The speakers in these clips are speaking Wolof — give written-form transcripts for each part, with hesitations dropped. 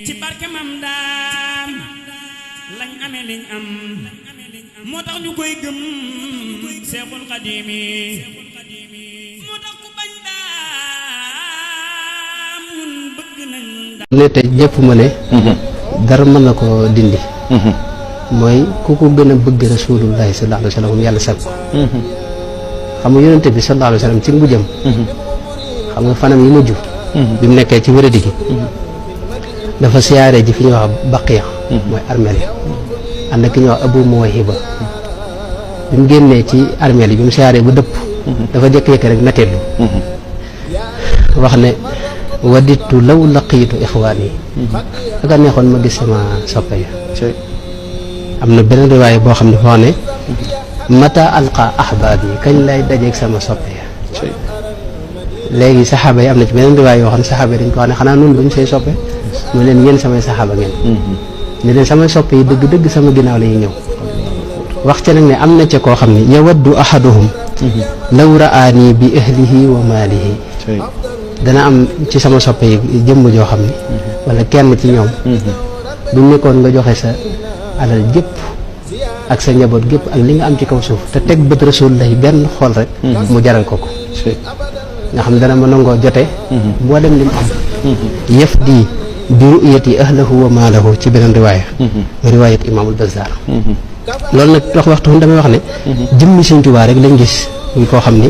ci barke mam daam lañ amee liñ am moo tax ñu koy gëm Seexul Xadiimi moo tax ku bañ daam ñun bëgg nañ daam ne te ñëpp ma ne dara mën na ko dindi mooy ku ko gën a bëgg rasulullahi sallallahu alayhi wa sallam yàlla sag ko xam nga yonente bi sallallahu alayhi wa sallam ci mujjam xam nga fanam yi mujj bi mu nekkee ci wéradi gi dafa siyaare ji fi ñuy wax baqiya mooy armeel yi ànd ak ki ñuy wax abu muwayhiba bi mu génnee ci armeel yi bi mu siyaaree ba dëpp dafa jékki-jékki rek metteetlu wax ne waditu law laqiitu ixwaan yi aka neexoon ma gis sama soppe ya am na beneen riwaaya boo xam ne foo ne mata alqa ahbaab yi kañ lay dajeeg sama soppe ya léegi saxaaba yi am na ci beneen riwaaya yoo xam ne saxaaba yi dañ ko wax ne xanaa noonu duñ say soppe mu leen yéen samay saxaaba ngeen ne leen samay soppe yi dëgg-dëgg sama ginnaaw la ñuy ñëw wax ca nag ne am na ca koo xam ne yawaddu ahaduhum law raani bi ahlihi wa maalihi dana am ci sama soppe yi jëmm joo xam ne wala kenn ci ñoom buñ nekkoon nga joxe sa alal jëpp ak sa njaboot gépp ak li nga am ci kaw suuf te teg bët Rasulullah benn xool rek mu jaral ko ko nga xam ne dana ma nangoo jote moo dem li mu am yëf di bi ru'yati ahlahu wa maalahu ci beneen riwaaya riwaayat imaamul Bazzaar loolu nag wax waxtu damay wax ne jëmmi Sëñ Tuubaa rek lañ gis ñu koo xam ne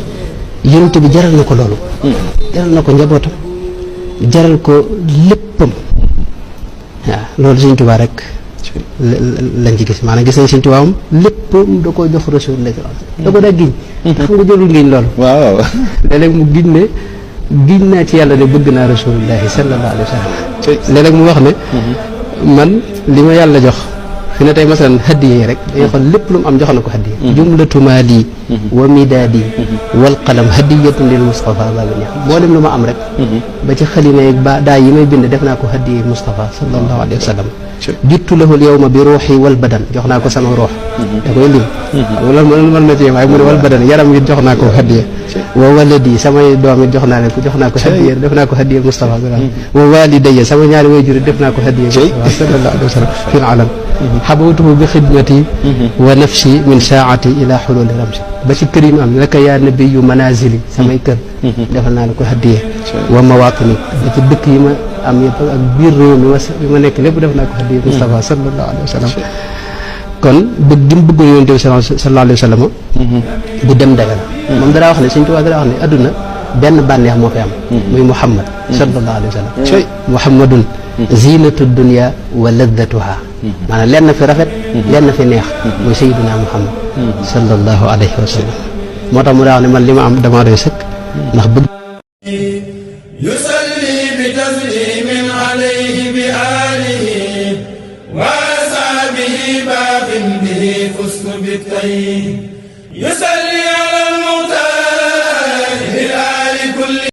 yonent bi jaral na ko loolu jaral na ko njabootam jaral ko léppam waaw loolu Sëñ Tuubaa rek lañ ci gis maanaam gis nañ Sëñ Tuubaa moom léppam da koo jox Rasulullah da ko daa giñ te xam nga jëlul ngiñ loolu waaw léeg-léeg mu giñ ne giñ naa ci yàlla ne bëgg naa Rasulullahi sallallahu alayhi wa sallam léeg-léeg mu wax ne man li ma yàlla jox fi ne tey masalan hadiye rek dañuy xool lépp lu mu am jox na ko hadiye jumlatu maali wa midaadi wal qalam hadiyatun lil Mustafa babi neex mboolem lu ma am rek ba ci xalima yeeg ba daa yi may bind def naa ko hadiye Mustafa sallallahu alayhi wa sallam juttu lahul yawma bi ruuxi wal badan jox naa ko sama ruux da koy lim loolu mën na ci waaye mu ne wal badan yaram wi jox naa ko hadiye wa waladi samay doom it jox naa leen ko jox naa ko hadiye def naa ko hadiye Mustafa wa walidayya sama ñaari waajur def naa ko hadiye Mustafa sallallahu alayhi wa sallam fil alam xabawtuhu bi xidmati wa nafsi min saati ila xululi ramsi ba ci kër yi ma am laka yaa nabiyu manazili samay kër defal naa la ko hadiye wa mawatini ba ci dëkk yi ma am yëpp ak biir réew mi ma nekk lépp def naa ko hadiye Mustafa sallallahu alayhi wa sallam kon bëgg gi mu bëggoon yonent bi sallallahu alayhi wa sallam bu dem daga la moom danaa wax ne Sëñ Tuubaa danaa wax ne adduna benn bànneex moo fi am muy Muhammad sallallahu alayhi wa sallam Muhammadun zinatu dunya wa laddatuha maanaam lenn fi rafet lenn fi neex mooy sayyiduna Muhammad sallallahu alayhi wa sallam moo tax mu daa wax ne man li ma am dama doy sëkk ndax bëgg yusalli bi taslimin alayhi bi alihi wa ashabihi baqin bihi fustu bi tayyi yusalli ala al-mu'tadi bil ali kulli